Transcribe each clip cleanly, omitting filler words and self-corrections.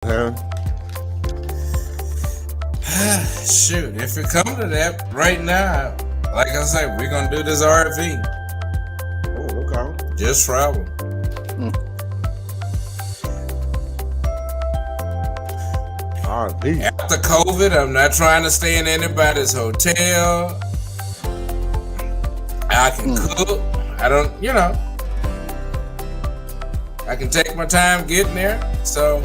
Huh? Shoot, if it comes to that right now, like I said, we're gonna do this RV. Oh, okay. Just travel. RV. After COVID, I'm not trying to stay in anybody's hotel. I can cook. I don't, I can take my time getting there. So,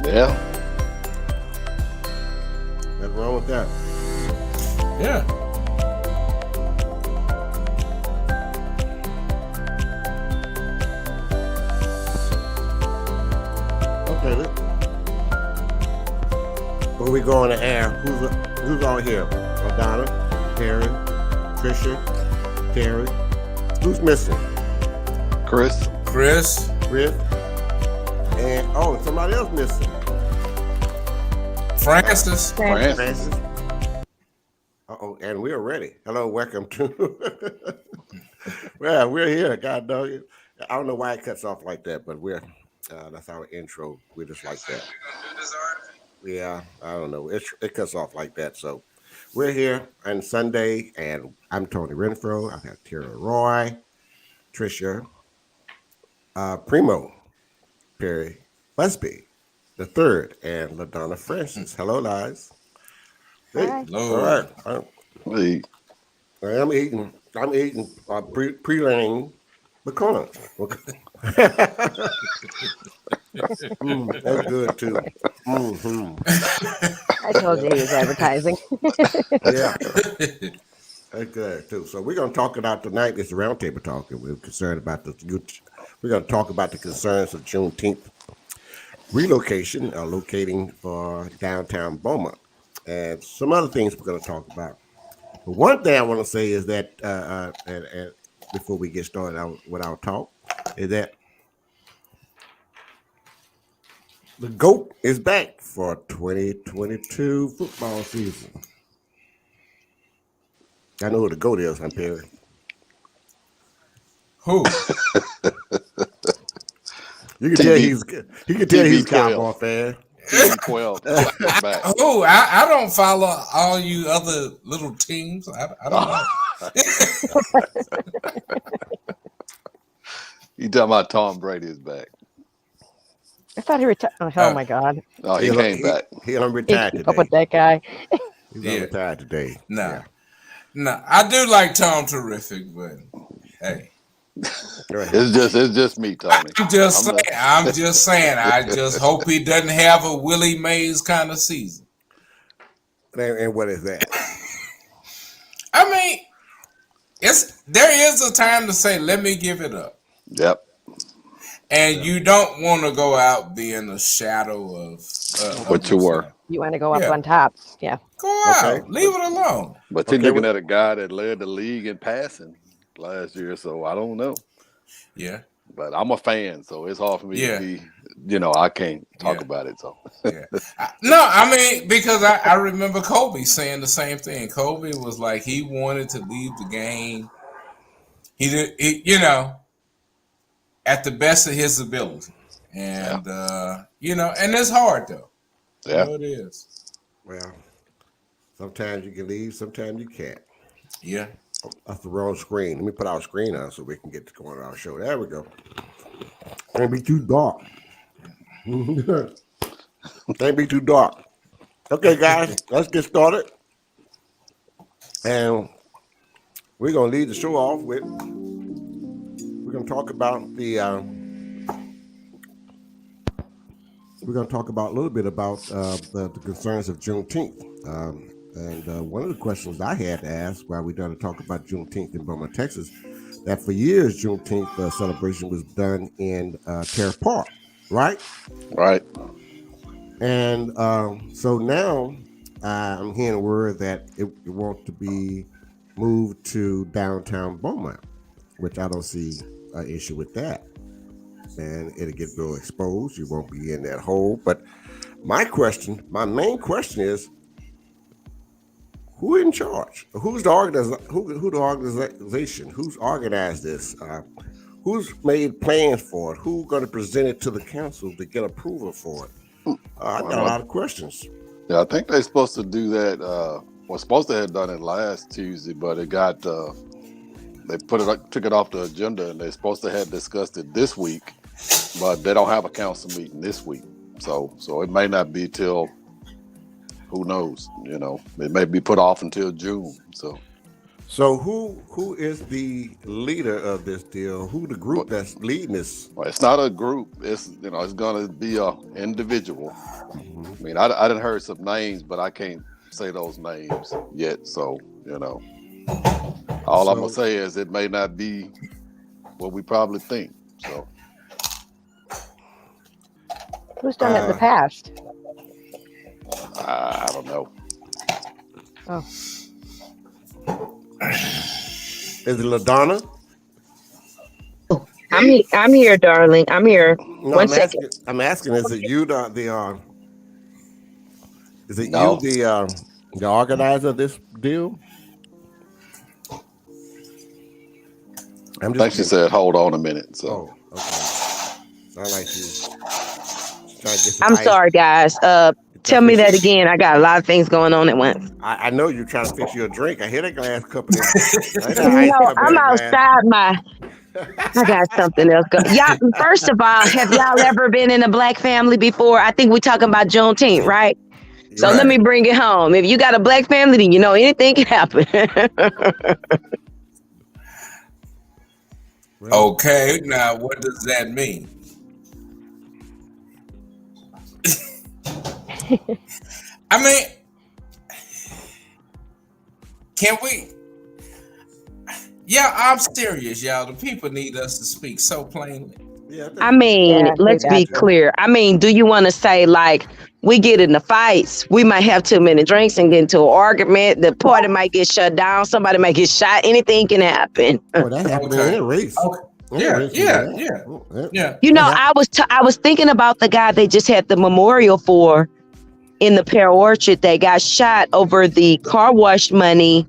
Yeah. Nothing wrong with that. yeah. Okay. Before we go on the air, who's on here? Madonna, Terry, Trisha, Terry. Who's missing? Chris. Chris. And somebody else missing. Francis. Francis. And we're ready. Hello, welcome to. Well, we're here. God dog it. I don't know why it cuts off like that, but that's our intro. We're just like that. Yeah, I don't know. It cuts off like that. So we're here on Sunday, and I'm Tony Renfro. I've got Tara Roy, Trisha, Primo, Perry Busby, the third, and LaDonna Francis. Hello, guys. Hey, Hello. all right. Hey. I'm eating pre-lane McConnell. Okay. That's good too. I told you he was advertising. Yeah, that's good too. So we're gonna talk about tonight. It's a roundtable talk, and we're concerned about we're gonna talk about the concerns of Juneteenth relocation, locating for downtown Beaumont, and some other things we're gonna talk about. But one thing I want to say is that, and before we get started with our talk, is that the GOAT is back for 2022 football season. I know who the GOAT is, I'm Perry. Who? You can tell he's a Cowboy fan. TV12. Back. Oh, I don't follow all you other little teams. I don't know. You talking about Tom Brady is back? I thought he retired. Oh my God! Oh, he came back. He unretired Keep today. up with that guy. He's unretired today. No, I do like Tom Terrific, but hey. It's just me, Tony. I'm just saying. I just hope he doesn't have a Willie Mays kind of season. And what is that? I mean, there is a time to say, let me give it up. Yep. And you don't want to go out being a shadow of what you were. You want to go up on top. Yeah. Go out. Leave it alone. But you're looking at a guy that led the league in passing last year, so I don't know. Yeah. But I'm a fan, so it's hard for me to be, I can't talk about it. So No, I mean, because I remember Kobe saying the same thing. Kobe was like, he wanted to leave the game. He did, at the best of his ability. And, and it's hard though. Yeah. It is. Well, sometimes you can leave, sometimes you can't. Yeah. That's the wrong screen. Let me put our screen on so we can get to going on our show. There we go. Can't be too dark. Can't be too dark. Okay, guys, let's get started. And we're gonna lead the show off with. We're gonna talk about We're gonna talk about a little bit about the concerns of Juneteenth. And one of the questions I had to ask while we're done to talk about Juneteenth in Beaumont, Texas, that for years Juneteenth celebration was done in Terre Park, right? Right. And so now I'm hearing word that it wants to be moved to downtown Beaumont, which I don't see an issue with that. And it'll get real exposed. You won't be in that hole. But my main question is, who in charge? Who's the organization? Who's organized this? Who's made plans for it? Who's going to present it to the council to get approval for it? I got a lot of questions. Yeah, I think they're supposed to do that. Was supposed to have done it last Tuesday, but it got they took it off the agenda, and they're supposed to have discussed it this week, but they don't have a council meeting this week, so it may not be till, who knows? You know, it may be put off until June. So who is the leader of this deal? Who the group that's leading this? Well, it's not a group. It's it's going to be a individual. Mm-hmm. I mean, I didn't heard some names, but I can't say those names yet. So all I'm gonna say is it may not be what we probably think. So who's done it in the past? I don't know. Oh. Is it LaDonna? I'm here, darling. I'm here. No, I'm asking. Is it you the Is it No. you the organizer of this deal? I think she said, "Hold on a minute." So. Oh, okay. Sound like you trying to get I'm sorry, guys. Tell me that again. I got a lot of things going on at once. I know you're trying to fix you a drink. I hear that glass cup. No, I'm outside I got something else going. Y'all, first of all, have y'all ever been in a black family before? I think we're talking about Juneteenth, right? So let me bring it home. If you got a black family, then you know anything can happen. Okay, now what does that mean? I mean, can we? Yeah, I'm serious, y'all. The people need us to speak so plainly. Yeah, I mean, let's be clear. I mean, do you want to say like we get in the fights, we might have too many drinks and get into an argument, the party might get shut down, somebody might get shot, anything can happen. Oh, that happened in a race. Okay. Yeah. You know, I was thinking about the guy they just had the memorial for in the Pear Orchard. They got shot over the car wash money.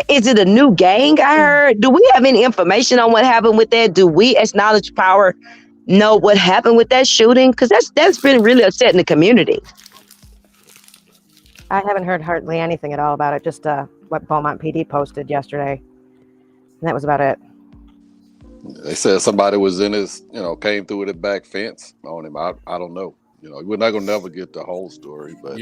Is it a new gang? I heard. Do we have any information on what happened with that? Do we, as Knowledge Power, know what happened with that shooting? Because that's been really upsetting the community. I haven't heard hardly anything at all about it. Just what Beaumont PD posted yesterday, and that was about it. They said somebody was in his, came through with a back fence on him. I don't know. We're not gonna never get the whole story, but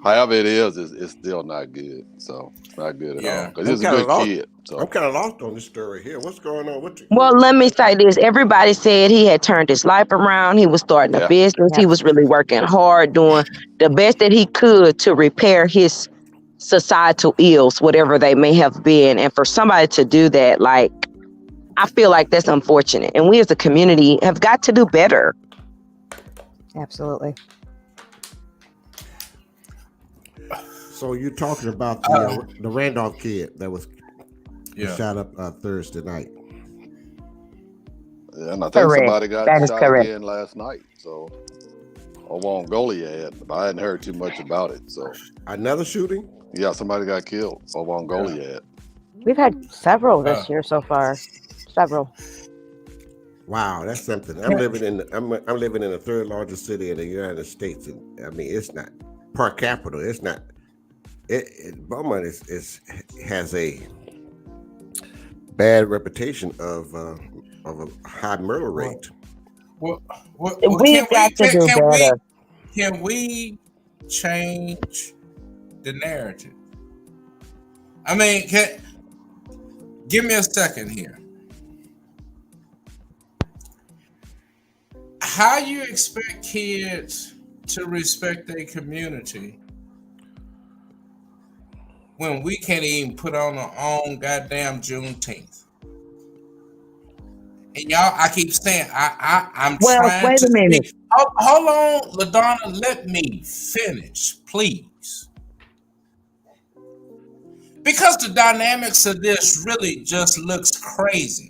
however it is, it's still not good. So it's not good at all because he's a good kid. So I'm kind of lost on this story here. What's going on with you? Well, let me say this. Everybody said he had turned his life around. He was starting a business. He was really working hard, doing the best that he could to repair his societal ills, whatever they may have been. And for somebody to do that, like, I feel like that's unfortunate. And we as a community have got to do better. Absolutely. So you're talking about the Randolph kid that was shot up Thursday night. Yeah, and I think somebody got shot again last night. So over on Goliad, but I hadn't heard too much about it. So another shooting? Yeah, somebody got killed over on Goliad. We've had several this year so far. Several. Wow, that's something. I'm living in the third largest city in the United States, and I mean it's not per capita. It's not. Beaumont has a bad reputation of a high murder rate. We've got to do better. Can we change the narrative? I mean, give me a second here. How you expect kids to respect their community when we can't even put on our own goddamn Juneteenth? And y'all, I keep saying, I'm trying wait to... a minute. Hold on, LaDonna, let me finish, please. Because the dynamics of this really just looks crazy.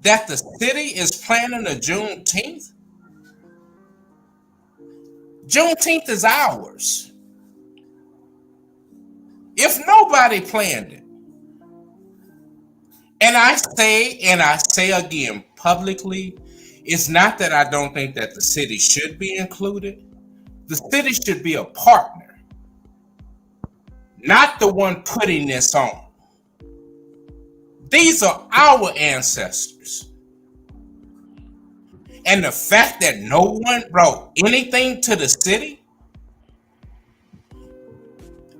That the city is planning a Juneteenth? Juneteenth is ours. If nobody planned it, and I say again publicly, it's not that I don't think that the city should be included. The city should be a partner, not the one putting this on. These are our ancestors. And the fact that no one brought anything to the city,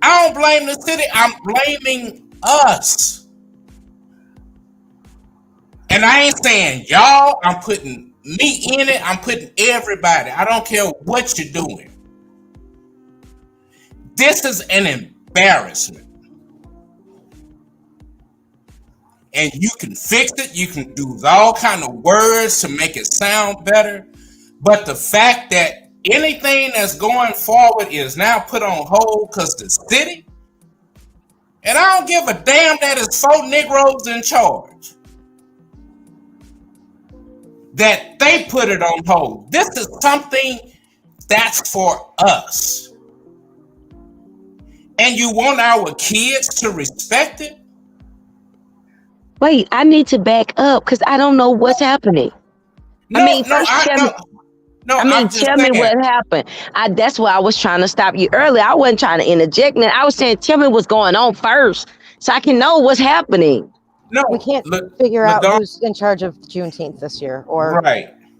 I don't blame the city, I'm blaming us. And I ain't saying y'all, I'm putting me in it, I'm putting everybody. I don't care what you're doing. This is an embarrassment. And you can fix it, you can do all kind of words to make it sound better. But the fact that anything that's going forward is now put on hold because the city, and I don't give a damn that it's 4 Negroes in charge, that they put it on hold. This is something that's for us. And you want our kids to respect it? Wait, I need to back up because I don't know what's happening. No, Tell me what happened. That's why I was trying to stop you earlier. I wasn't trying to interject. I was saying, tell me what's going on first so I can know what's happening. No, We can't figure out who's in charge of Juneteenth this year or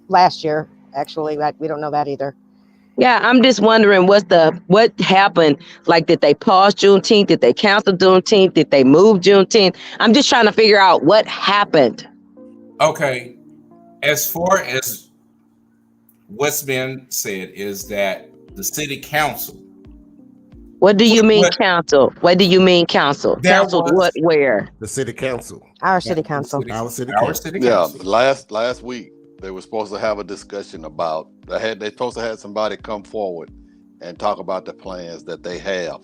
last year. Actually, we don't know that either. Yeah, I'm just wondering what happened. Like, did they pause Juneteenth? Did they cancel Juneteenth? Did they move Juneteenth? I'm just trying to figure out what happened. Okay, as far as what's been said is that the city council. What do you mean council? What do you mean council? Council what? Where? The city council. Our city council. Our city council. Yeah, last week they were supposed to have a discussion about. They supposed to have somebody come forward and talk about the plans that they have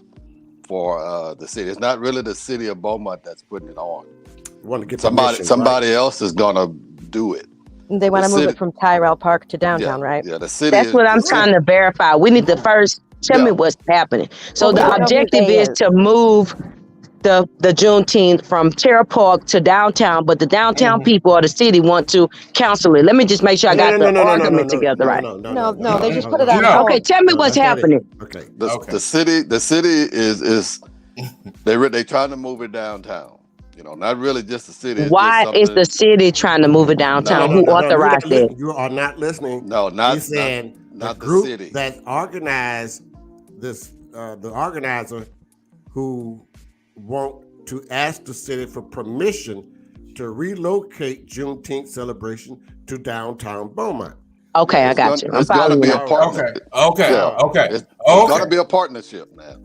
for the city. It's not really the city of Beaumont that's putting it on. Want to get somebody else is gonna do it. They want to move it from Tyrell Park to downtown, right? Yeah, the city. That's what I'm trying to verify. We need to first tell me what's happening. So the objective is to move the Juneteenth from Terra Park to downtown, but the downtown people or the city want to cancel it. Let me just make sure I got the argument together right. No, they just put it on hold. Okay, tell me what's happening. Okay. The city is they're trying to move it downtown. You know, not really just the city. Why is the city trying to move it downtown? Who authorized it? You are not listening. No, not He's saying not the group the city that organized this. The organizer who want to ask the city for permission to relocate Juneteenth celebration to downtown Beaumont. Okay, I got you. I'm following you. Okay. It's going to be a partnership now.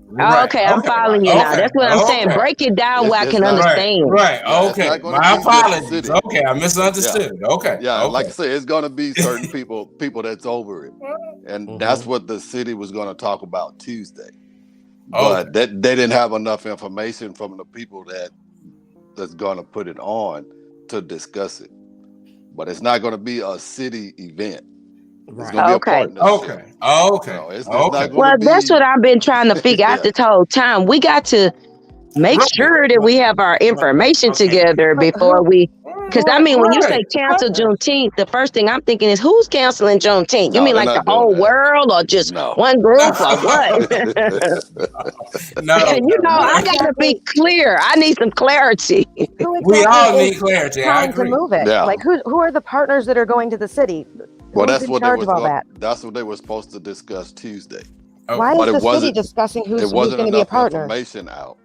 Okay, I'm following you now. That's what I'm saying. Break it down where I can understand. Right. Yeah, okay. My apologies. Okay, I misunderstood. Yeah. Okay. Yeah, like I said, it's going to be certain people that's over it, and that's what the city was going to talk about Tuesday. But they didn't have enough information from the people that's going to put it on to discuss it. But it's not going to be a city event. It's going to be a partnership. Okay. Well, that's what I've been trying to figure out this whole time. We got to make sure that we have our information together before we. Because I mean, when you say cancel Juneteenth, the first thing I'm thinking is who's canceling Juneteenth? You mean like the whole world or just one group or what? I got to be clear. I need some clarity. We all need clarity. I agree. To move it. Yeah. Like who are the partners that are going to the city? Well, that's what they were supposed to discuss Tuesday. Why is the city discussing who's going to be a partner? Information out.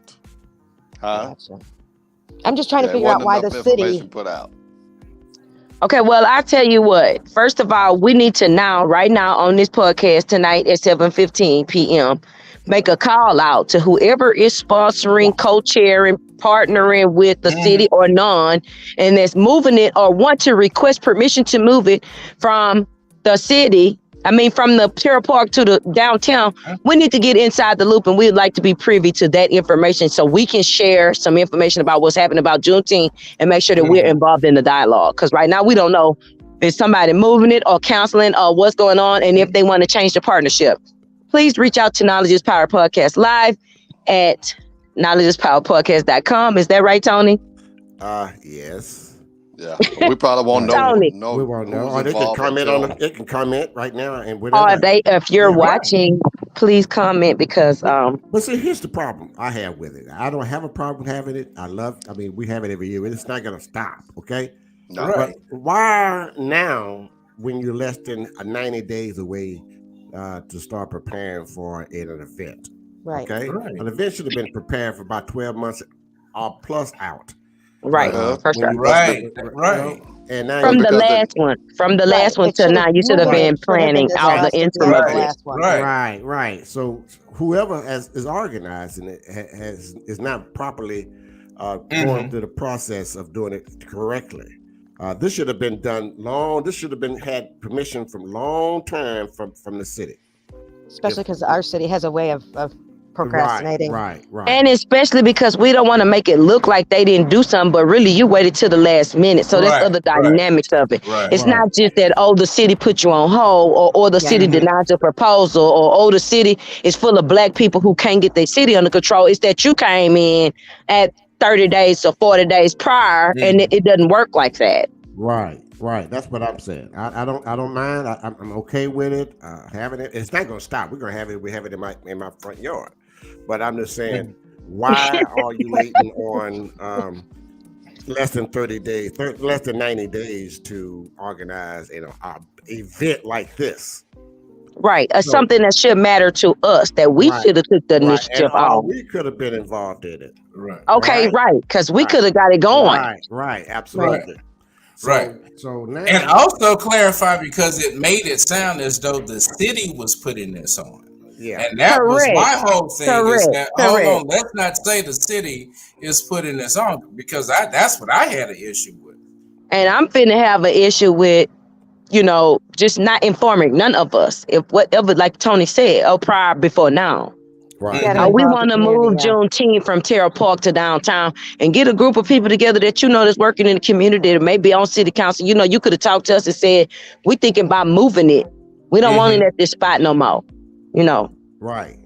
Huh? Gotcha. I'm just trying to figure out why the city put out. Okay, well, I tell you what. First of all, we need to right now on this podcast tonight at 7:15 p.m. make a call out to whoever is sponsoring, co-chairing, partnering with the city or none, and that's moving it or want to request permission to move it from the city. From the Terra Park to the downtown, we need to get inside the loop, and we'd like to be privy to that information so we can share some information about what's happening about Juneteenth and make sure that we're involved in the dialogue. Because right now we don't know if somebody moving it or canceling or what's going on, and if they want to change the partnership. Please reach out to Knowledge is Power Podcast Live at knowledgeispowerpodcast.com. Is that right, Tony? Yes. Yeah, we probably won't know. Tony. We won't know. who's Or they can involved comment on until- it. They can comment right now and Or whatever. if you're Yeah. watching, please comment because But see, here's the problem I have with it. I don't have a problem having it. I mean, we have it every year, and it's not gonna stop, okay? No. Right. But why now when you're less than 90 days away to start preparing for an event? Right. Okay. Right. An event should have been prepared for about 12 months or plus out. right, for sure. Right. Right. And now From you- the last one, It to should've- now, you should have moving been it should have been planning all the discussed at interim end of of the it. last one. Right. So whoever is organizing it is not properly going through the process of doing it correctly. This should have been done long. This should have been had permission from long time from the city. Especially because our city has a way of procrastinating. Right. And especially because we don't want to make it look like they didn't do something, but really you waited till the last minute. So that's other dynamics of it. Right. It's not just that, the city put you on hold or the city denied your proposal or the city is full of black people who can't get their city under control. It's that you came in at 30 days or 40 days prior and it doesn't work like that. Right. That's what I'm saying. I don't mind. I'm okay with it. Having it. It's not going to stop. We're going to have it. We have it in my front yard. But I'm just saying, why are you waiting on less than 30 days, less than 90 days to organize an event like this? Right. Something that should matter to us that we should have took the initiative on. We could have been involved in it. Right. Okay, right. Because we could have got it going. Right. Absolutely. Right. So now, and also clarify because it made it sound as though the city was putting this on. Yeah. And that was my whole thing. Is that, hold on, let's not say the city is putting this on because that's what I had an issue with. And I'm finna have an issue with, just not informing none of us. If whatever, like Tony said, prior before now. Right. We want to move Juneteenth from Terrell Park to downtown and get a group of people together that that's working in the community that may be on city council. You could have talked to us and said, we're thinking about moving it. We don't want it at this spot no more. Right.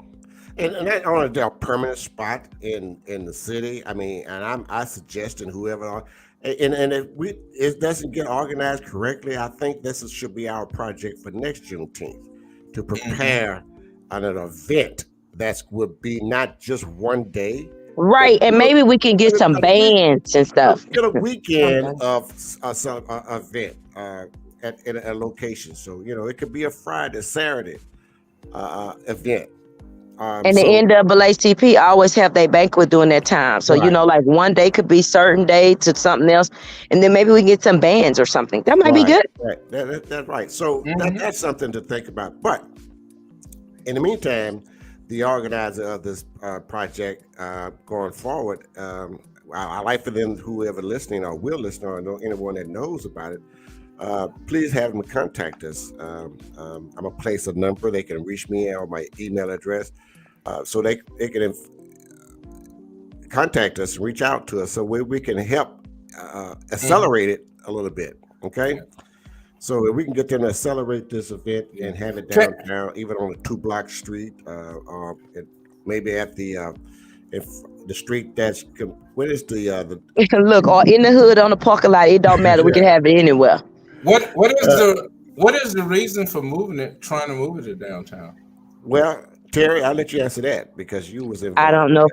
And not only a permanent spot in the city. I mean, and I suggesting whoever, and if it doesn't get organized correctly, I think this should be our project for next Juneteenth to prepare an event that would be not just one day. Right, and maybe we can get some bands and stuff. Get a weekend of some event at a location. So it could be a Friday, Saturday event. And the NAACP always have their banquet during that time. So, like one day could be certain day to something else. And then maybe we can get some bands or something. That might be good. Right. That's right. So that's something to think about. But in the meantime, the organizer of this project going forward, I like for them, whoever listening or will listen or know anyone that knows about it, please have them contact us. I'm gonna place a number. They can reach me or my email address, so they can contact us and reach out to us so we can help accelerate it a little bit. Okay. So if we can get them to accelerate this event and have it downtown, even on a 2-block street, or maybe at the street that's what is the look, or in the hood on the parking lot, it don't matter. We can have it anywhere. What is the reason for trying to move it to downtown? Well, Terry, I'll let you answer that because you was involved. I don't know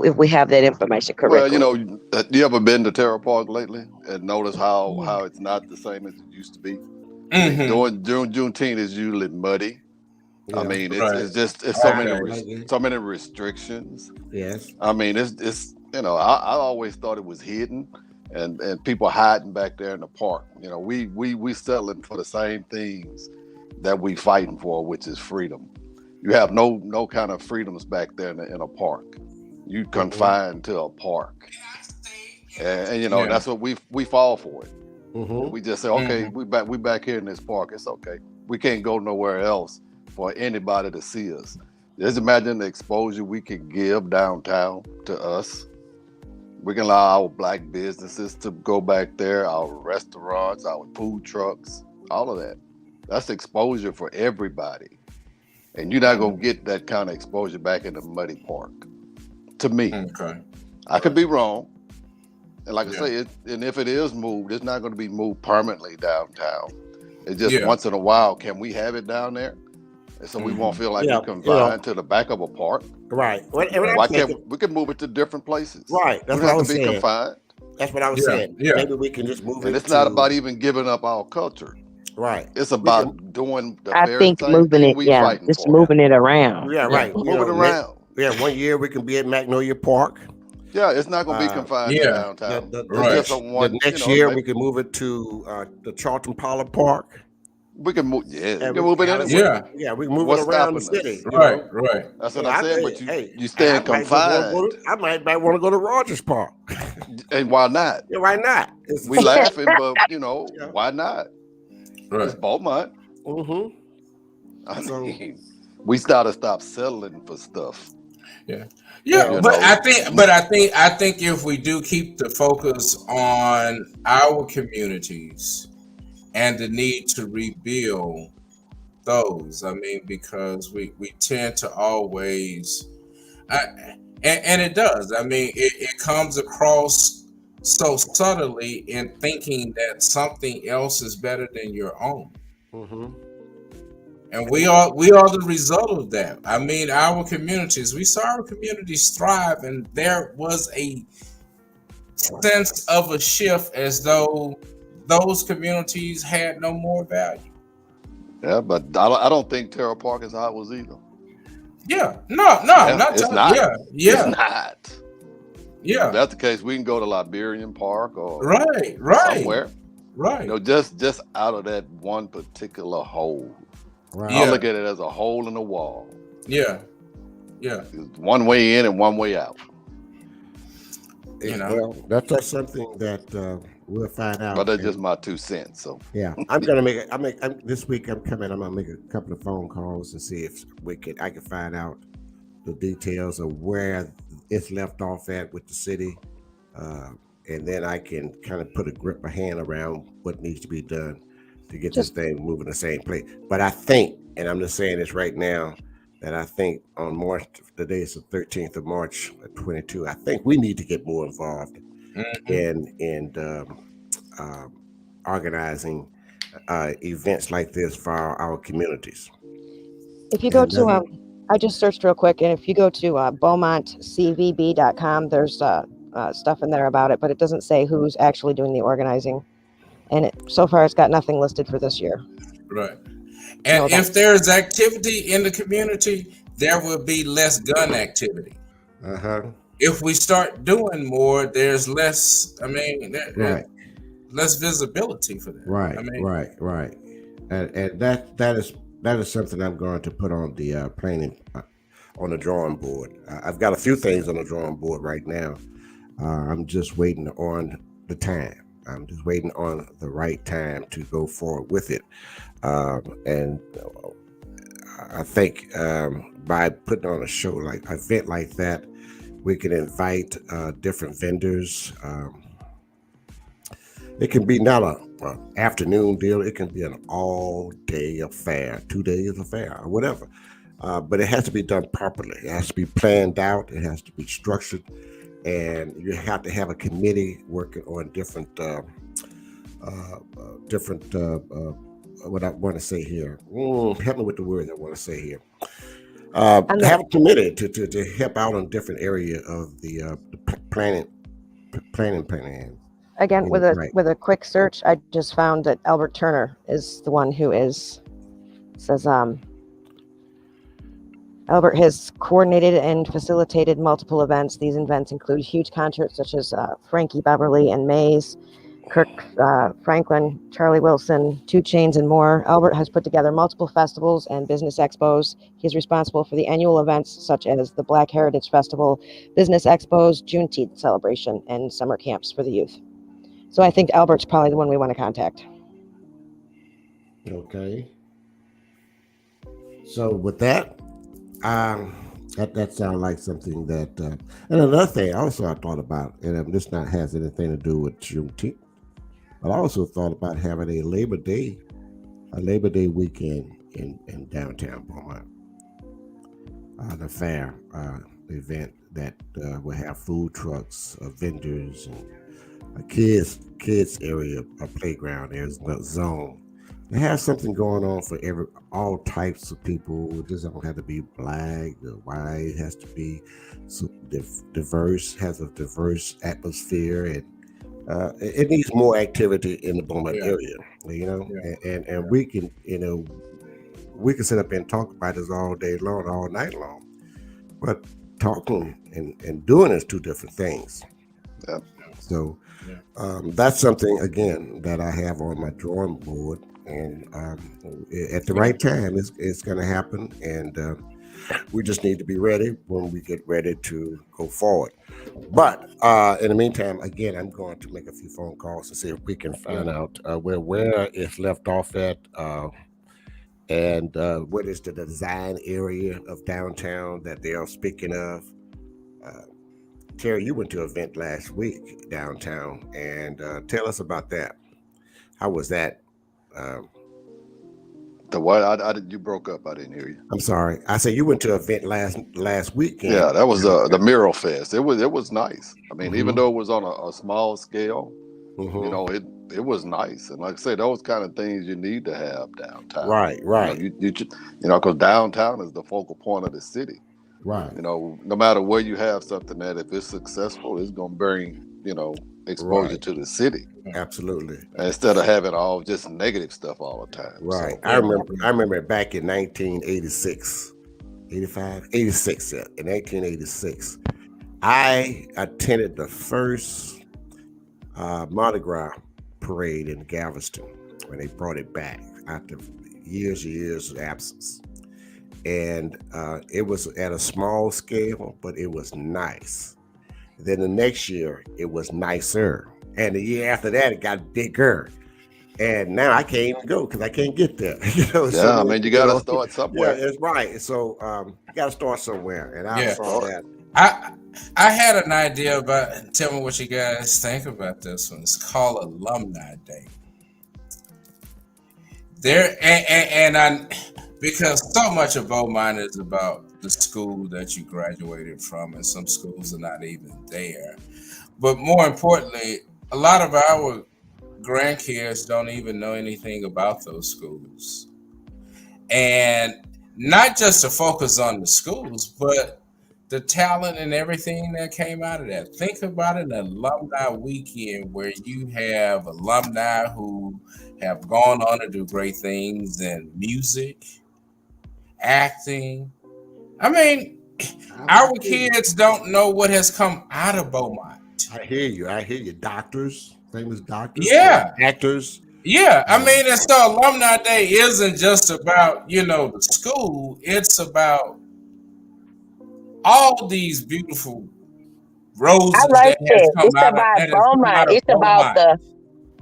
if we have that information correctly. Well, you ever been to Terrell Park lately and notice how it's not the same as it used to be? During Juneteenth is usually muddy. Yeah. I mean, it's so many restrictions. Yes. I mean, it's I always thought it was hidden and people hiding back there in the park. We settling for the same things that we fighting for, which is freedom. You have no kind of freedoms back there in a park. You confined to a park, and that's what we fall for it. We just say, okay, we back here in this park. It's okay. We can't go nowhere else for anybody to see us. Just imagine the exposure we can give downtown to us. We can allow our black businesses to go back there, our restaurants, our food trucks, all of that. That's exposure for everybody. And you're not going to get that kind of exposure back in the muddy park. To me. Okay. I could be wrong. And like I say, and if it is moved, it's not going to be moved permanently downtown. It's just once in a while, can we have it down there? And so we won't feel like we're confined to the back of a park. Right. Why can't we can move it to different places? Right. That's we don't have to be confined. That's what I was saying. Yeah. Maybe we can just move it. And it's not about even giving up our culture. Right. It's about doing the I think moving it, just moving it around. Yeah, right. Move it around. Yeah, 1 year we can be at Magnolia Park. Yeah, it's not going to be confined to downtown. The next year we can move it to the Charlton Pollard Park. We can move. Yeah, we can move it anywhere. Yeah, we can move it around the city. Right. That's what I'm saying. But you stay confined. I might want to go to Rogers Park. And why not? Yeah, why not? We laughing, but why not? Right. It's Beaumont. I mean, we gotta stop settling for stuff. Yeah, but I think if we do keep the focus on our communities and the need to rebuild those, I mean, because we tend to always, and it does. I mean, it comes across so subtly in thinking that something else is better than your own. And we are the result of that. I mean, our communities, we saw our communities thrive, and there was a sense of a shift as though those communities had no more value. Yeah, but I don't think Terrell Park is how it was either. Yeah, no, it's not. Yeah, it's not. Yeah, if that's the case, we can go to Liberian Park or right, somewhere. Right. Just out of that one particular hole. Right. I look at it as a hole in the wall. Yeah. It's one way in and one way out. Well, that's something that we'll find out. But that's just my 2 cents. So yeah, I'm gonna this week. I'm gonna make a couple of phone calls to see if I can find out the details of where it's left off at with the city, and then I can kind of put a hand around what needs to be done to get this thing moving the same place. But I think, and I'm just saying this right now, that I think on March, the day is the 13th of March, 22. I think we need to get more involved in organizing events like this for our communities. If you go to, I just searched real quick, and if you go to BeaumontCVB.com, there's stuff in there about it, but it doesn't say who's actually doing the organizing. And so far, it's got nothing listed for this year. Right. And if there's activity in the community, there will be less gun activity. If we start doing more, there's less, less visibility for that. Right, right. And that is something I'm going to put on the planning, on the drawing board. I've got a few things on the drawing board right now. I'm just waiting on the time. I'm just waiting on the right time to go forward with it. And I think by putting on a show an event like that, we can invite different vendors. It can be not an afternoon deal. It can be an all-day affair, 2 days affair, or whatever. But it has to be done properly. It has to be planned out. It has to be structured. And you have to have a committee working on different what I want to say here. Help me with the words I want to say here. Have a committee to help out on different area of the planning. Again, with a quick search, I just found that Albert Turner is the one who says Albert has coordinated and facilitated multiple events. These events include huge concerts such as Frankie Beverly and Mays, Kirk Franklin, Charlie Wilson, 2 Chainz, and more. Albert has put together multiple festivals and business expos. He is responsible for the annual events such as the Black Heritage Festival, business expos, Juneteenth celebration, and summer camps for the youth. So I think Albert's probably the one we want to contact. Okay. So with that, that sounds like something that, and another thing also I thought about, and this not has anything to do with Juneteenth, but I also thought about having a Labor Day weekend in downtown Beaumont, the fair event that will have food trucks, vendors, and a kids area, a playground. There's a zone. They have something going on for all types of people. It doesn't have to be black or white. It has to be diverse. Has a diverse atmosphere, and it needs more activity in the Beaumont area. And we can we can sit up and talk about this all day long, all night long. But talking and doing is two different things. Yeah. So that's something again that I have on my drawing board, and at the right time, it's going to happen, and we just need to be ready when we get ready to go forward. But in the meantime, again, I'm going to make a few phone calls to see if we can find out where it's left off at, and what is the design area of downtown that they are speaking of. Terry, you went to an event last week downtown, and tell us about that. How was that? The what? I did. You broke up. I didn't hear you. I'm sorry. I said you went to an event last weekend. Yeah, that was the Mural Fest. It was nice. I mean, even though it was on a small scale, it was nice. And like I say, those kind of things you need to have downtown. Right. Because downtown is the focal point of the city. Right. No matter where you have something that, if it's successful, it's going to bring exposure to the city. Absolutely. Instead of having all just negative stuff all the time. Right. So, I remember back in 1986, 85, 86. Yeah, in 1986, I attended the first Mardi Gras parade in Galveston when they brought it back after years of absence. And it was at a small scale, but it was nice. Then the next year, it was nicer. And the year after that, it got bigger. And now I can't even go because I can't get there. I mean, you got to start somewhere. Yeah, it's right. So you got to start somewhere. And I saw that. I had an idea about. Tell me what you guys think about this one. It's called Alumni Day. Because so much of Beaumont is about the school that you graduated from, and some schools are not even there. But more importantly, a lot of our grandkids don't even know anything about those schools. And not just to focus on the schools, but the talent and everything that came out of that. Think about an alumni weekend where you have alumni who have gone on to do great things in music, acting. I mean, our kids don't know what has come out of Beaumont. I hear you. Doctors, famous doctors. Yeah. Actors. Yeah. I mean, and so Alumni Day isn't just about, the school. It's about all these beautiful roses I like that. Come it's out about of, Beaumont. It's Beaumont. about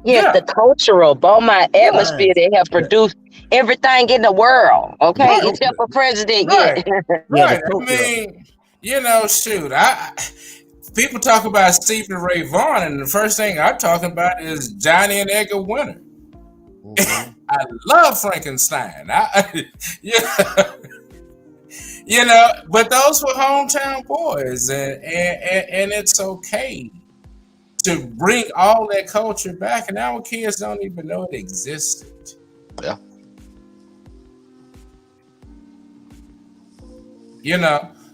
the cultural Beaumont atmosphere that have produced everything in the world. Okay, Right. except for president. Right. Yeah. Right. I mean, shoot. People talk about Stephen Ray Vaughan, and the first thing I'm talking about is Johnny and Edgar Winter. Mm-hmm. I love Frankenstein. But those were hometown boys, and it's okay to bring all that culture back, and our kids don't even know it existed. Yeah.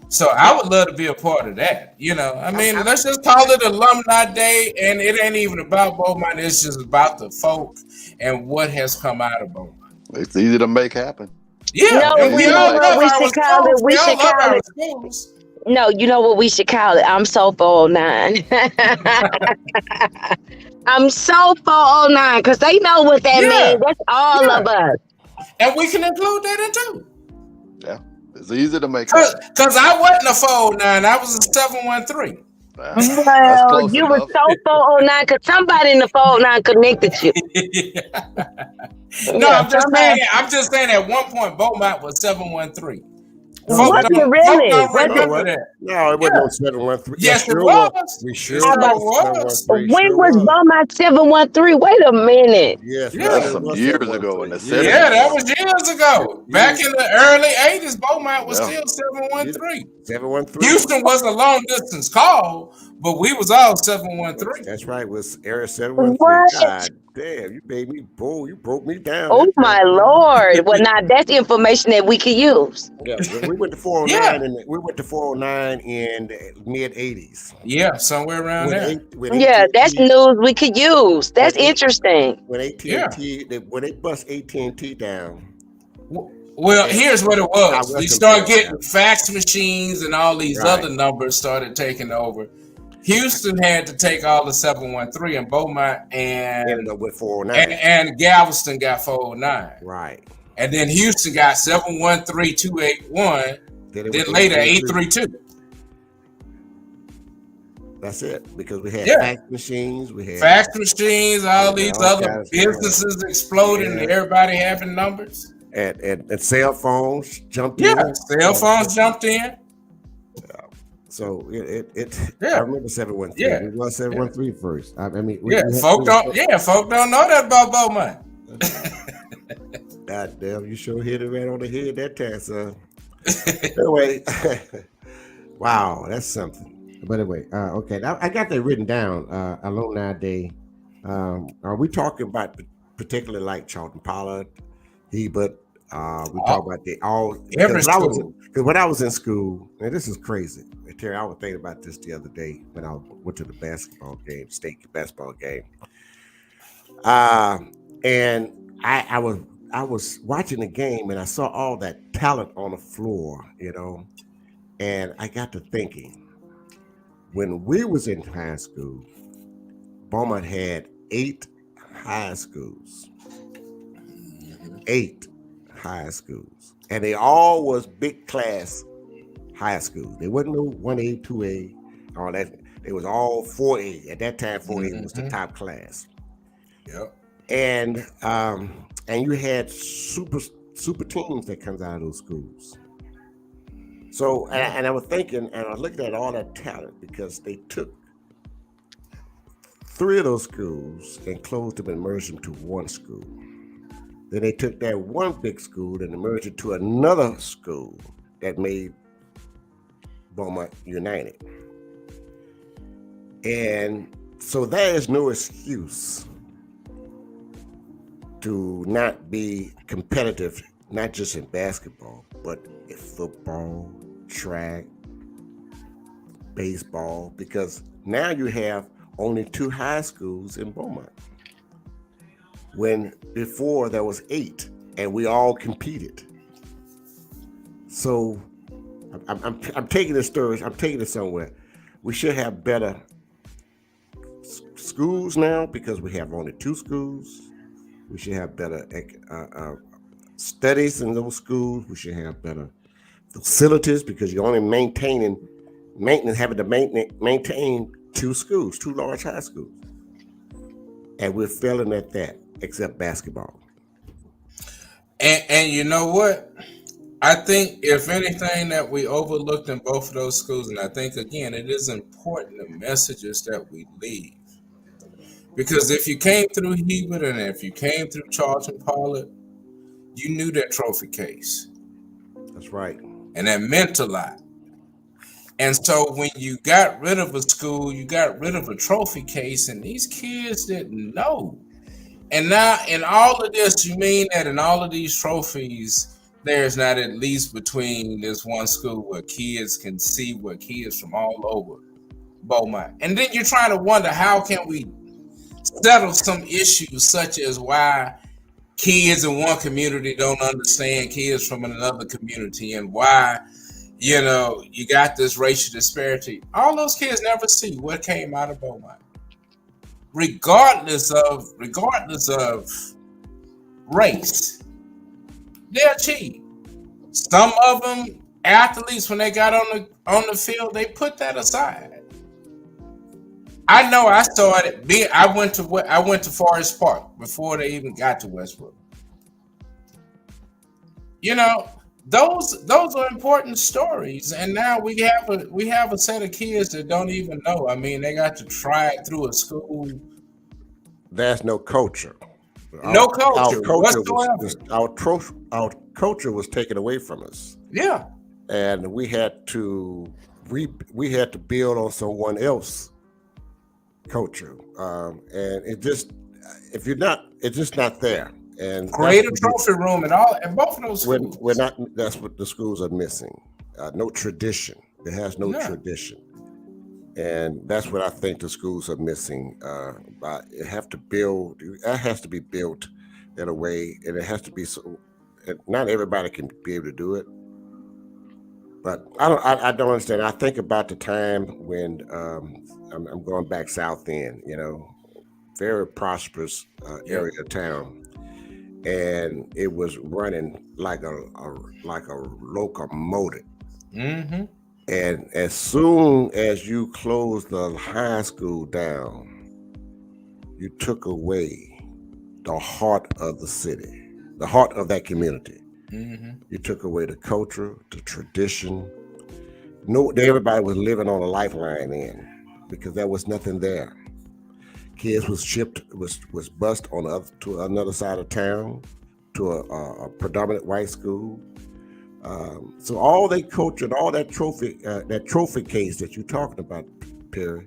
So I would love to be a part of that. Let's just call it Alumni Day, and it ain't even about Beaumont. It's just about the folk and what has come out of Beaumont. It's easy to make happen. Yeah, No, and we all love we our should call it. schools. We all should love call our it. schools. No, you know what we should call it? I'm so 409. I'm so 409 because they know what that means. That's all of us. And we can include that in too. Yeah, it's easy to make happen. Because I wasn't a 409, I was a 713. Well, you were so 409 because somebody in the 409 connected you. No, I'm just saying at one point Beaumont was 713. Was it really? No, it wasn't 713. Yes, it was. We sure was. When was Beaumont 713? Wait a minute. Yes, that's some years ago in the 70s. Yeah, that was years ago. Back in the early 80s, Beaumont was still 713. 713. Houston was a long distance call, but we was all 713. That's right. Was Area 713. What? God damn, you made me bold. You broke me down. Oh my Lord. Well, now that's information that we could use. Yeah, we went to 409 Yeah. and we went to 409 in the mid 80s. Yeah, somewhere around there. Yeah, that's news we could use. That's interesting. When AT&T, when they bust AT&T down. Well, here's what it was. We started getting down. fax machines and all these other numbers started taking over. Houston had to take all the 713 and Beaumont and with 409. And Galveston got 409. Right. And then Houston got 713-281. Then later 832. That's it, because we had fax machines, all these other businesses exploding, and everybody having numbers. And cell phones jumped in. Yeah, cell phones jumped in. So I remember 713. Yeah. It was 713 first. I mean, folk don't know that about Beaumont. God damn, you sure hit it right on the head that time, son. Anyway, wow, that's something. But anyway, okay, I got that written down. Alumni Day. Are we talking about particularly like Charlton Pollard, Hebert? We talk about because when I was in school, and this is crazy. Terry, I was thinking about this the other day when I went to the basketball game, state basketball game. And I was watching the game and I saw all that talent on the floor, and I got to thinking, when we was in high school, Beaumont had 8 high schools. 8 high schools. And they all was big class high schools. They wasn't no 1A, 2A, all that. They was all 4A. At that time, 4A was the top class. Yep. And you had super teams that comes out of those schools. So, and I was thinking, and I was looking at all that talent, because they took 3 of those schools and closed them and merged them to one school. Then they took that one big school and merged it to another school that made Beaumont United. And so there is no excuse to not be competitive, not just in basketball, but in football, track, baseball, because now you have only 2 high schools in Beaumont. When before there was 8 and we all competed. So I'm taking this story, I'm taking it somewhere. We should have better schools now because we have only 2 schools. We should have better studies in those schools. We should have better facilities because you're only having to maintain 2 schools, 2 large high schools. And we're failing at that, except basketball. And you know what? I think if anything that we overlooked in both of those schools, and I think again, it is important the messages that we leave. Because if you came through Hebert and if you came through Charlton Pollard, you knew that trophy case. That's right. And that meant a lot. And so when you got rid of a school, you got rid of a trophy case, and these kids didn't know. And now in all of this, you mean that in all of these trophies, there's not at least between this one school where kids can see where kids from all over Beaumont. And then you're trying to wonder, how can we settle some issues such as why kids in one community don't understand kids from another community, and why, you got this racial disparity. All those kids never see what came out of Beaumont. Regardless of race, they achieve. Some of them athletes, when they got on the field, they put that aside. I know I started being. I went to Forest Park before they even got to Westbrook. Those are important stories, and now we have a set of kids that don't even know. I mean, they got to try it through a school. There's no culture. No culture. Our culture was taken away from us. Yeah, and we had to build on someone else culture, and it just if you're not, it's just not there. And Create a trophy room and all, and both of those schools. we're not. That's what the schools are missing. No tradition. It has no tradition, and that's what I think the schools are missing. But it have to build. That has to be built in a way, and it has to be so. Not everybody can be able to do it. But I don't understand. I think about the time when I'm going back south end, very prosperous area of town, and it was running like a locomotive. Mm-hmm. And as soon as you closed the high school down, you took away the heart of the city, the heart of that community. Mm-hmm. You took away the culture, the tradition. No, everybody was living on a lifeline then, because there was nothing there. Kids was shipped, was bused to another side of town, to a predominant white school. So all that culture and all that trophy case that you're talking about, Perry,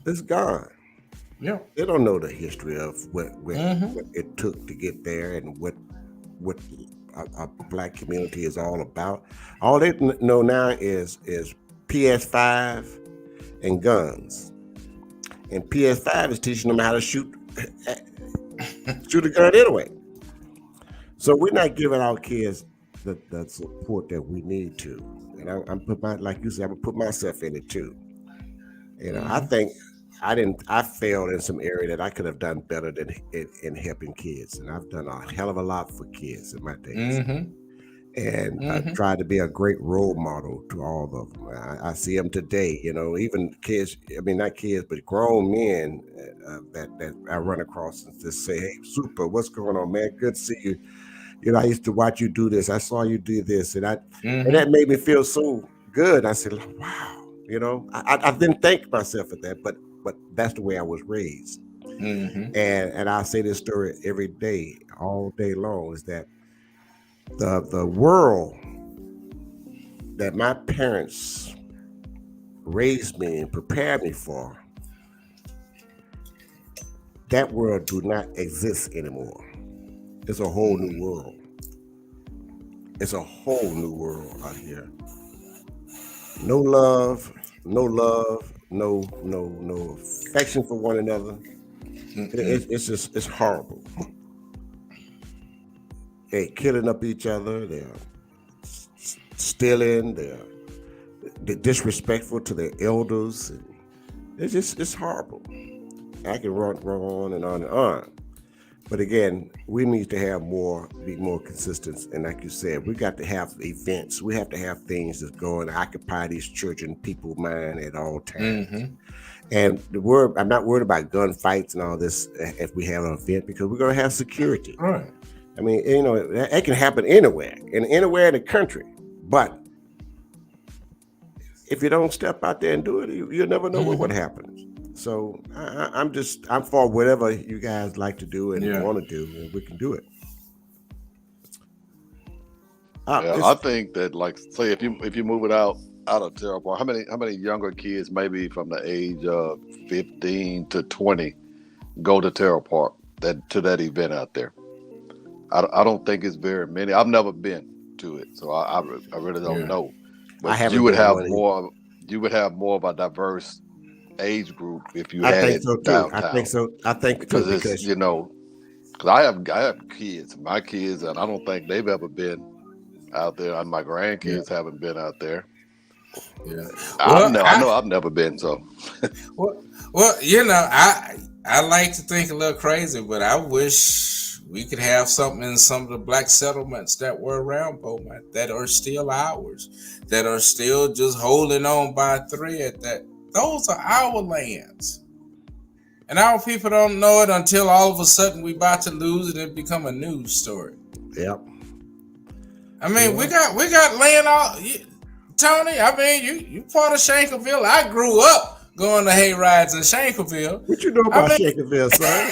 is gone. Yeah. They don't know the history of what it took to get there and what a black community is all about. All they know now is PS5 and guns. And PS5 is teaching them how to shoot a gun anyway. So we're not giving our kids the support that we need to. And like you said, I'm gonna put myself in it too. I think I failed in some area that I could have done better than in helping kids. And I've done a hell of a lot for kids in my days. Mm-hmm. And I tried to be a great role model to all of them. I see them today, even kids, I mean, not kids, but grown men that I run across and just say, hey, super, what's going on, man? Good to see you. I used to watch you do this. I saw you do this. And that made me feel so good. I said, wow, I didn't thank myself for that, but that's the way I was raised. Mm-hmm. And I say this story every day, all day long, is that the world that my parents raised me and prepared me for, that world do not exist anymore. It's a whole new world. It's a whole new world out here. No love, no affection for one another. It's horrible. They're killing up each other. They're stealing. They're disrespectful to their elders. It's horrible. I can run on and on and on. But again, we need to be more consistent. And like you said, we got to have events. We have to have things that's going to occupy these children, people's mind at all times. Mm-hmm. And I'm not worried about gunfights and all this if we have an event, because we're going to have security. Right. I mean, it can happen anywhere in the country. But if you don't step out there and do it, you'll never know what happens. So I'm for whatever you guys like to do and want to do, and we can do it. I think that, like, say if you move it out of Terrell Park, how many younger kids, maybe from the age of 15 to 20, go to Terrell Park to that event out there? I don't think it's very many. I've never been to it, so I really don't know. But you would have more. You would have more of a diverse age group if you had it downtown. I think so. Because it's because I have kids, my kids, and I don't think they've ever been out there. And my grandkids haven't been out there. Yeah, I know I've never been. So, well, I like to think a little crazy, but I wish we could have something in some of the black settlements that were around Beaumont that are still ours, that are still just holding on by a thread. That those are our lands, and our people don't know it until all of a sudden we about to lose it and become a news story. Yep. I mean, we got land all. Tony, I mean, you part of Shankerville. I grew up going to hay rides in Shankerville. What you know about Shankerville, son?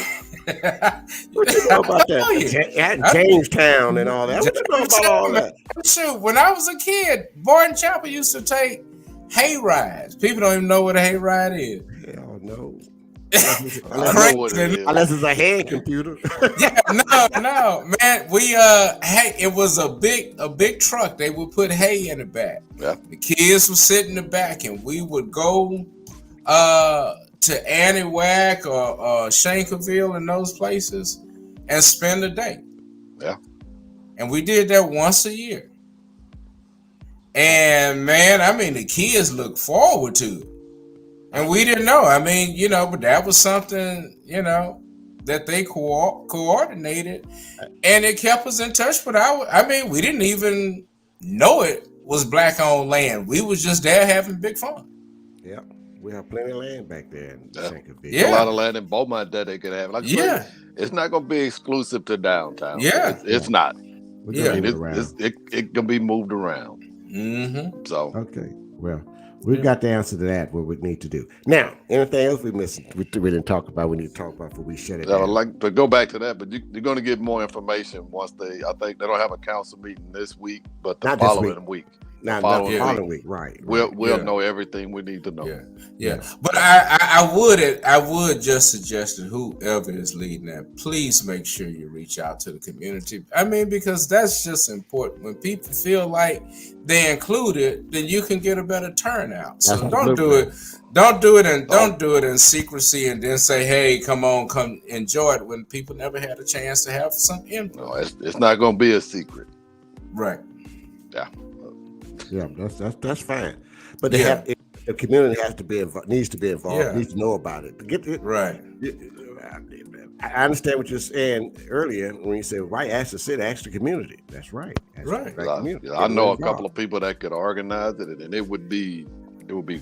What you know about that? Jamestown and all that. What you know about all that? Shoot, when I was a kid, Barton Chapel used to take hay rides. People don't even know what a hay ride is. Hell no. I know what it is. Unless it's a hand computer. Yeah, no, man. We hey, it was a big truck. They would put hay in the back. Yeah. The kids would sit in the back, and we would go to Aniwak or Shankerville and those places and spend the day. Yeah. And we did that once a year. And man, I mean, the kids look forward to it. And we didn't know. I mean, you know, but that was something, you know, that they coordinated, and it kept us in touch. But I mean, we didn't even know it was black-owned land. We was just there having big fun. Yeah, we have plenty of land back there in Shankerville. Yeah. A lot of land in Beaumont that they could have. Like I say, it's not going to be exclusive to downtown. Yeah. It's not. It can be moved around. Mm-hmm. So okay, well, we've got the answer to that. What we need to do now. Anything else we missed? We didn't talk about. We need to talk about before we shut it I would down. like to go back to that, but you're going to get more information once I think they don't have a council meeting this week, but the Not this following week. Not following the following week, right? We'll know everything we need to know. Yeah. But I would just suggest that whoever is leading that, please make sure you reach out to the community. I mean, because that's just important. When people feel like they're included, then you can get a better turnout. So don't do it in secrecy and then say, hey, come enjoy it, when people never had a chance to have some input. No, it's not going to be a secret. Right. Yeah. Yeah, that's fine. But the community needs to be involved, needs to know about it. Right. I understand what you're saying earlier when you said, why ask the city, ask the community. That's right. Right. I know a couple of people that could organize it, and it would be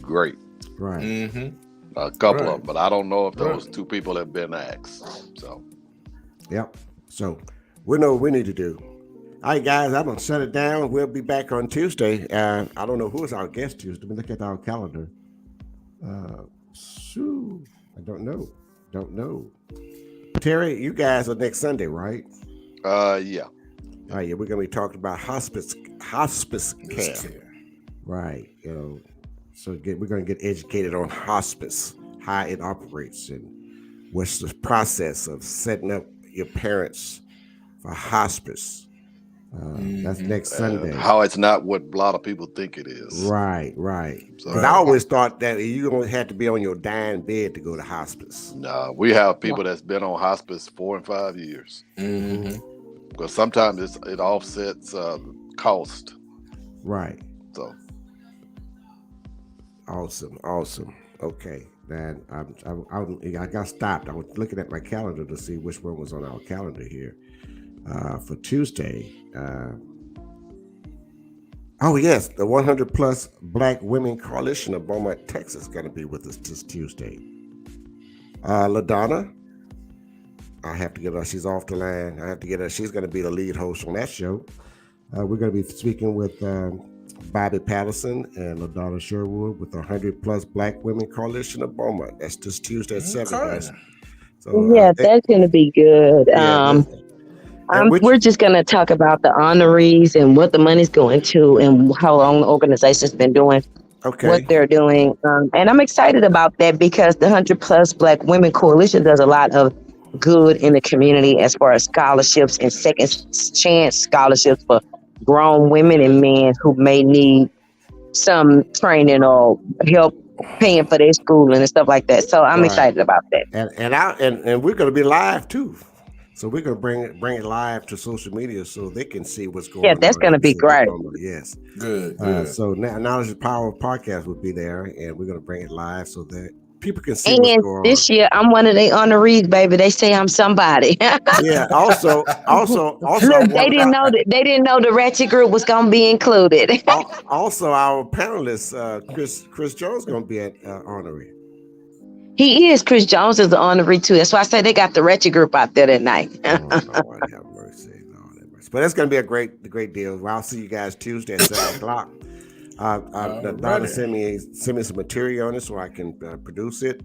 great. Right. Mm-hmm. A couple of them, but I don't know if those two people have been asked. So. Yep. So we know what we need to do. All right, guys, I'm going to shut it down. We'll be back on Tuesday. I don't know who is our guest Tuesday. Let me look at our calendar. I don't know. Terry, you guys are next Sunday, right? Yeah. All right, we're going to be talking about hospice care. Right. You know, so we're going to get educated on hospice, how it operates, and what's the process of setting up your parents for hospice. That's next Sunday. How it's not what a lot of people think it is. Right. Because I always thought that you only had to be on your dying bed to go to hospice. No, we have people that's been on hospice 4 and 5 years. Mm-hmm. Because sometimes it offsets cost. Right. So. Awesome. Okay. Then I got stopped. I was looking at my calendar to see which one was on our calendar here. For Tuesday. Yes, the 100 Plus Black Women Coalition of Beaumont, Texas is going to be with us this Tuesday. LaDonna, I have to get her. She's off the line. I have to get her. She's going to be the lead host on that show. We're going to be speaking with Bobby Patterson and LaDonna Sherwood with the 100 Plus Black Women Coalition of Beaumont. That's this Tuesday at 7, guys. So, that's going to be good. We're just going to talk about the honorees and what the money's going to and how long the organization's been doing what they're doing. And I'm excited about that because the 100 Plus Black Women Coalition does a lot of good in the community as far as scholarships and second chance scholarships for grown women and men who may need some training or help paying for their schooling and stuff like that. So I'm excited about that. And we're going to be live too. So we're going to bring it live to social media so they can see what's going on. Yeah, that's going to be great. Yes. Good. So Knowledge is Power podcast will be there, and we're going to bring it live so that people can see what's going on. This year, I'm one of the honorees, baby. They say I'm somebody. Yeah. Also. Look, they didn't know the Ratchet Group was going to be included. Also, our panelist, Chris Jones, going to be an honoree. He is. Chris Jones is the honoree too. That's why I say they got the Ratchet Group out there that night. Lord have mercy. But it's going to be a great deal. Well, I'll see you guys Tuesday at 7:00. Donna send me some material on it so I can produce it.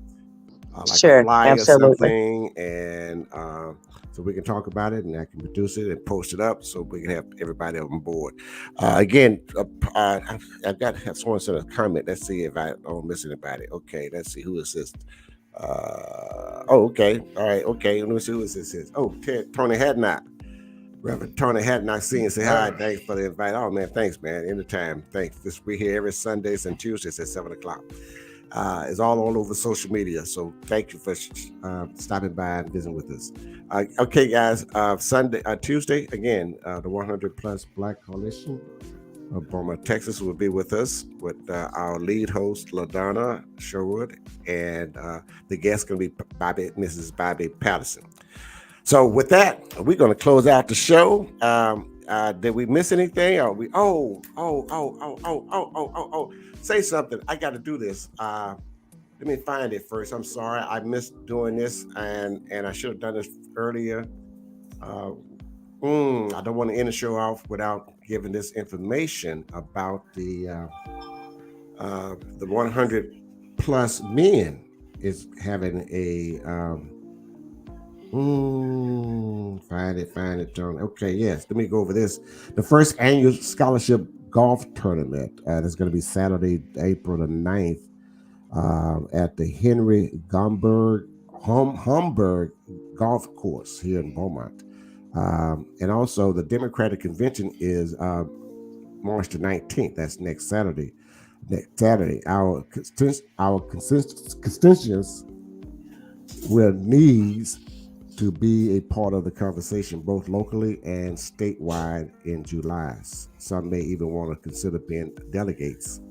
Sure, absolutely. Or something, and so we can talk about it, and I can produce it and post it up so we can have everybody on board. Again, I've got someone send a comment. Let's see if I don't miss anybody. Okay, let's see who is this. Okay. All right. Okay. Let me see who this is. Oh, Tony Hadnot. Reverend Tony Hadnot seen say hi. Thanks for the invite. Oh man, thanks, man. Anytime. Thanks. We're here every Sundays and Tuesdays at 7:00. It's all over social media. So thank you for stopping by and visiting with us. Okay, guys. Tuesday again. The 100 Plus Black Coalition of Beaumont, Texas, will be with us with our lead host LaDonna Sherwood, and the guest going to be Mrs. Bobby Patterson. So with that, we're going to close out the show. Did we miss anything? Are we? Oh! Say something. I got to do this. Let me find it first. I'm sorry, I missed doing this, and I should have done this earlier. I don't want to end the show off without giving this information about the 100 plus men is having a find it, John. Okay, yes. Let me go over this. The first annual scholarship golf tournament that's going to be Saturday, April the 9th, at the Henry Gomberg Homburg Golf Course here in Beaumont. And also the Democratic Convention is March the 19th. That's next Saturday. Our constituents will need to be a part of the conversation both locally and statewide in July. Some may even want to consider being delegates.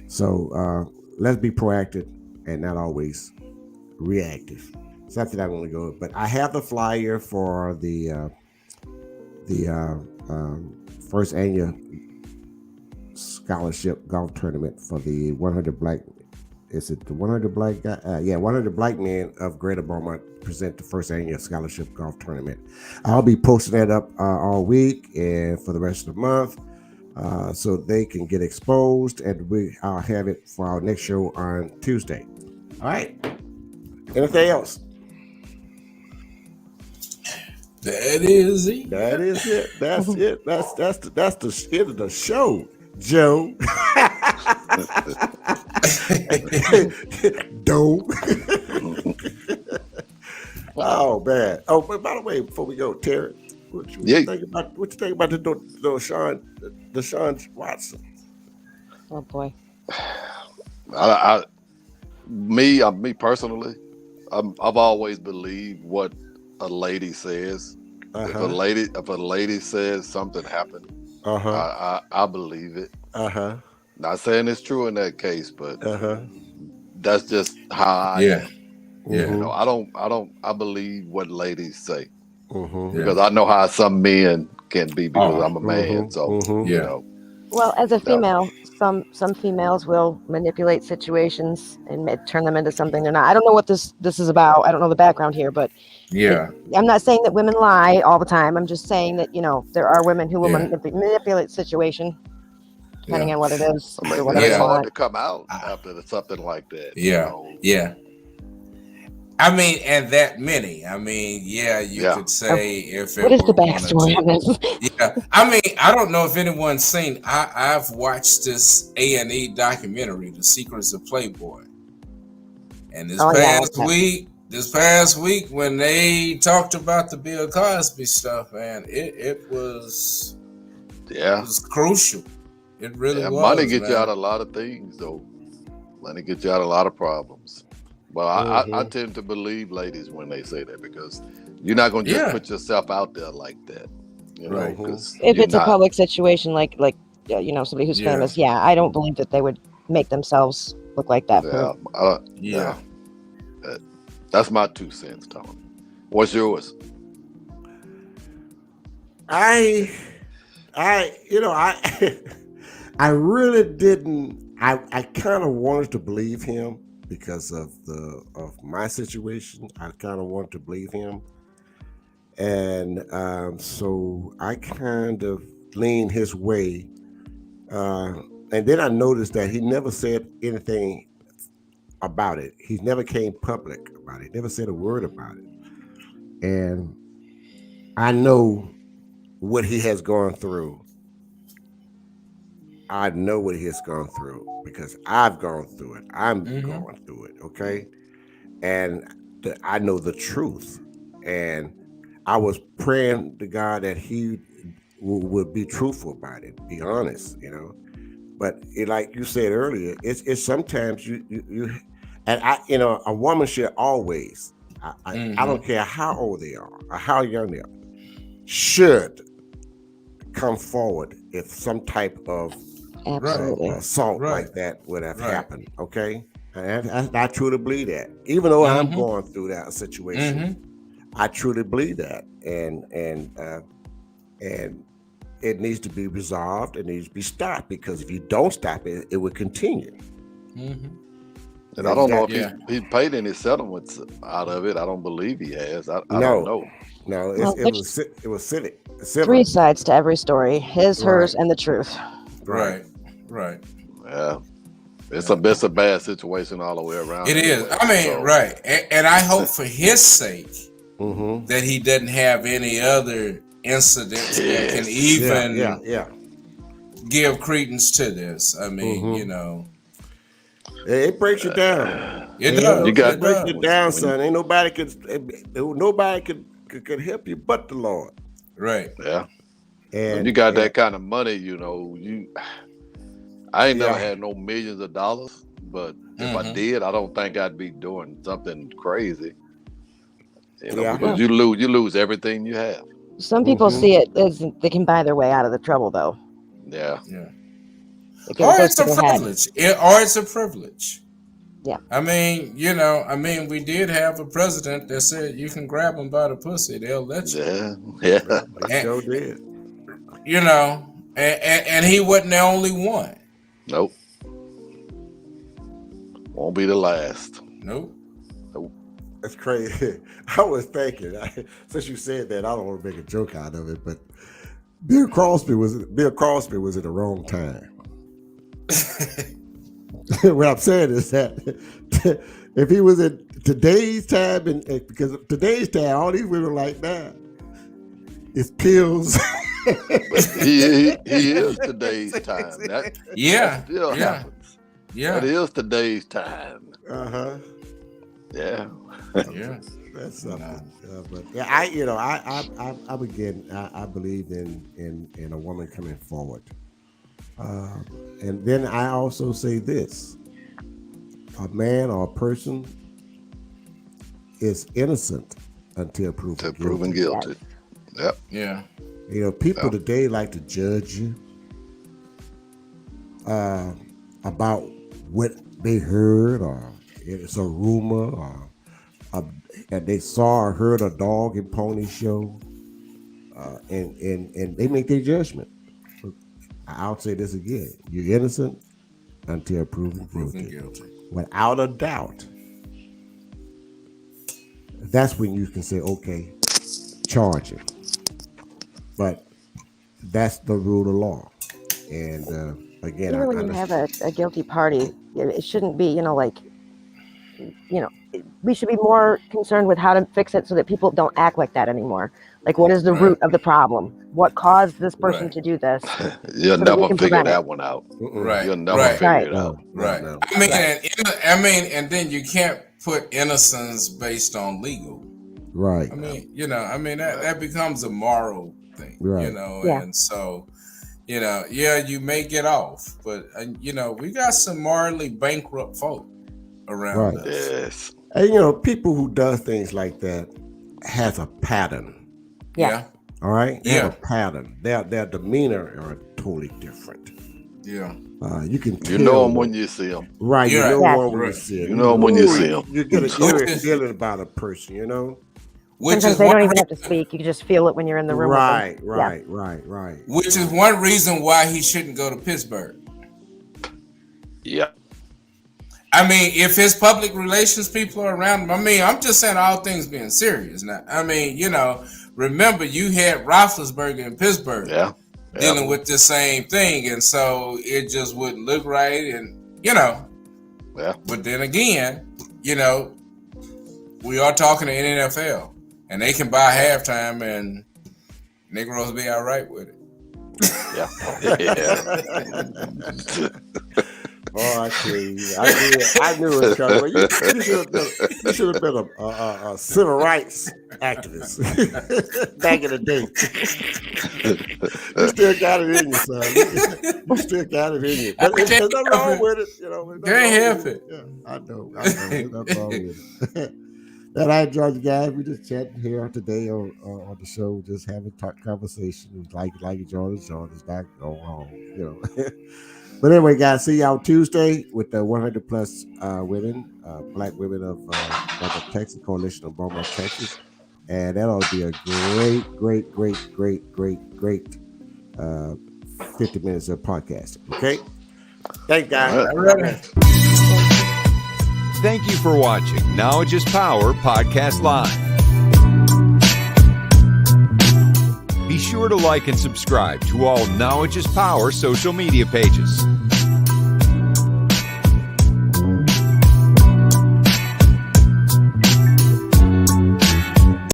So let's be proactive and not always reactive. Something I want to go, but I have the flyer for the first annual scholarship golf tournament for the 100 black. Is it the 100 black guy? 100 black men of Greater Beaumont present the first annual scholarship golf tournament. I'll be posting that up all week and for the rest of the month, so they can get exposed, and I'll have it for our next show on Tuesday. All right. Anything else? That is it. That is it. That's it. That's the end of the show, Joe. Dope. Oh man. Oh, but by the way, before we go, Terry, what you think about the Deshaun Watson? Oh boy. Me personally, I've always believed what a lady says. If a lady says something happened, I believe it. Not saying it's true in that case, but that's just how I am. Yeah. You know, I believe what ladies say because I know how some men can be because I'm a man. So you know. Well, as a female, some females will manipulate situations and turn them into something they're not. I don't know what this is about. I don't know the background here, but I'm not saying that women lie all the time. I'm just saying that there are women who will manipulate situation depending on what it is. I mean, it's hard to come out after something like that. Yeah. I mean, and that many. I mean, you could say if it what is the backstory on this? I mean, I don't know if anyone's seen. I've watched this A&E documentary, The Secrets of Playboy, and this past week when they talked about the Bill Cosby stuff, man, it was crucial. It really was. Money gets you out of a lot of things, though. Money gets you out of a lot of problems. But I tend to believe ladies when they say that because you're not going to just put yourself out there like that. You know, if it's a public situation like somebody who's famous, I don't believe that they would make themselves look like that. That's my 2 cents, Tom. What's yours? I really didn't. I kind of wanted to believe him because of my situation. I kind of wanted to believe him, and so I kind of leaned his way. And then I noticed that he never said anything about it. He never came public about it. Never said a word about it. And I know what he has gone through. I know what he has gone through because I've gone through it. I'm going through it. Okay. and I know the truth, and I was praying to God that He would be truthful about it, be honest, But like you said earlier, it's sometimes you and a woman should always, I don't care how old they are or how young they are, should come forward if some type of Absolutely. assault Right. like that would have Right. happened. Okay, and I truly believe that. Even though I'm going through that situation, I truly believe that, and it needs to be resolved. It needs to be stopped, because if you don't stop it, it will continue. And I don't know if Yeah. he paid any settlements out of it. I don't believe he has. I No. don't know. No, Well, it was civil. 3 sides to every story: his, hers, Right. and the truth. Right. Yeah. It's a bad situation all the way around. It is. anyway, I mean, so- right. And I hope for his sake Mm-hmm. that he doesn't have any other incidents that can even Yeah. give credence to this. I mean, Mhm. It breaks you down. it does. You got- It breaks does. you down, son. Ain't nobody could help you but the Lord. Right. Yeah. And When you got that kind of money, I ain't never Yeah. had no millions of dollars, but if I did, I don't think I'd be doing something crazy. Yeah. Because you lose everything you have. Some people Mhm. see it as they can buy their way out of the trouble, though. Yeah. Yeah. It Or goes it's to a their head. privilege. Or it's a privilege. Yeah. I mean, we did have a president that said you can grab them by the pussy, they'll let you. Yeah. They sure did. And he wasn't the only one. Nope. Won't be the last. Nope. That's crazy. I was thinking, since you said that, I don't want to make a joke out of it, but Bill Crosby was at the wrong time. What I'm saying is that if he was in today's time, because today's time, all these women like that, it's pills. He is today's time. That still Yeah. happens. Yeah. That is today's time. Uh-huh. Yeah. Yeah. That's something. But yeah, I believe in a woman coming forward. And then I also say this: a man or a person is innocent until proven guilty. Yep. Yeah. People today like to judge you about what they heard, or it's a rumor, or and they saw or heard a dog and pony show, and they make their judgment. I'll say this again: you're innocent until proven guilty. Without a doubt. That's when you can say, okay, charge it. But that's the rule of law. And again, Even when you have a guilty party, it shouldn't be, we should be more concerned with how to fix it so that people don't act like that anymore. Like, what is the root of the problem? What caused this person to do this? You'll so that we never can figure prevent that it. one out. Right. You'll never figure it out. Right. No. And then you can't put innocence based on legal. Right. That becomes a moral thing. Right. And so, you may get off, but we got some morally bankrupt folk around us. Yes. And people who does things like that has a pattern. Yeah. All right? They have Yeah. a pattern. Their demeanor are totally different. Yeah. You can tell. You know them when you see them. Right. You You're know right. one when you Right. see it. You know them when you see them. You get a feeling about a person, Which Sometimes is they one don't even have to speak. You can just feel it when you're in the room. Right. with them. Which is one reason why he shouldn't go to Pittsburgh. Yeah. I mean, if his public relations people are around him, I'm just saying all things being serious now. Remember you had Roethlisberger in Pittsburgh dealing with the same thing, and so it just wouldn't look right, and Yeah. But then again, we are talking to NFL, and they can buy halftime, and Negroes be all right with it. Yeah. Oh, I tell you, I knew it was coming. Well, you should have been a civil rights activist back in the day. You still got it in you, son. You still got it in you. But there's nothing wrong with it, you know. Can't help it. Yeah, I know. There's nothing wrong with it. And I enjoyed you guys. We just chatting here today on the show, just having conversation. Like enjoying it's not going on, you know. But anyway, guys, see y'all Tuesday with the 100 plus women, black women of the Texas Coalition of Beaumont, Texas, and that'll be a great 50 minutes of podcasting. Okay, thanks, guys. All right. Thank you for watching Knowledge is Power Podcast Live. Be sure to like and subscribe to all Knowledge is Power social media pages.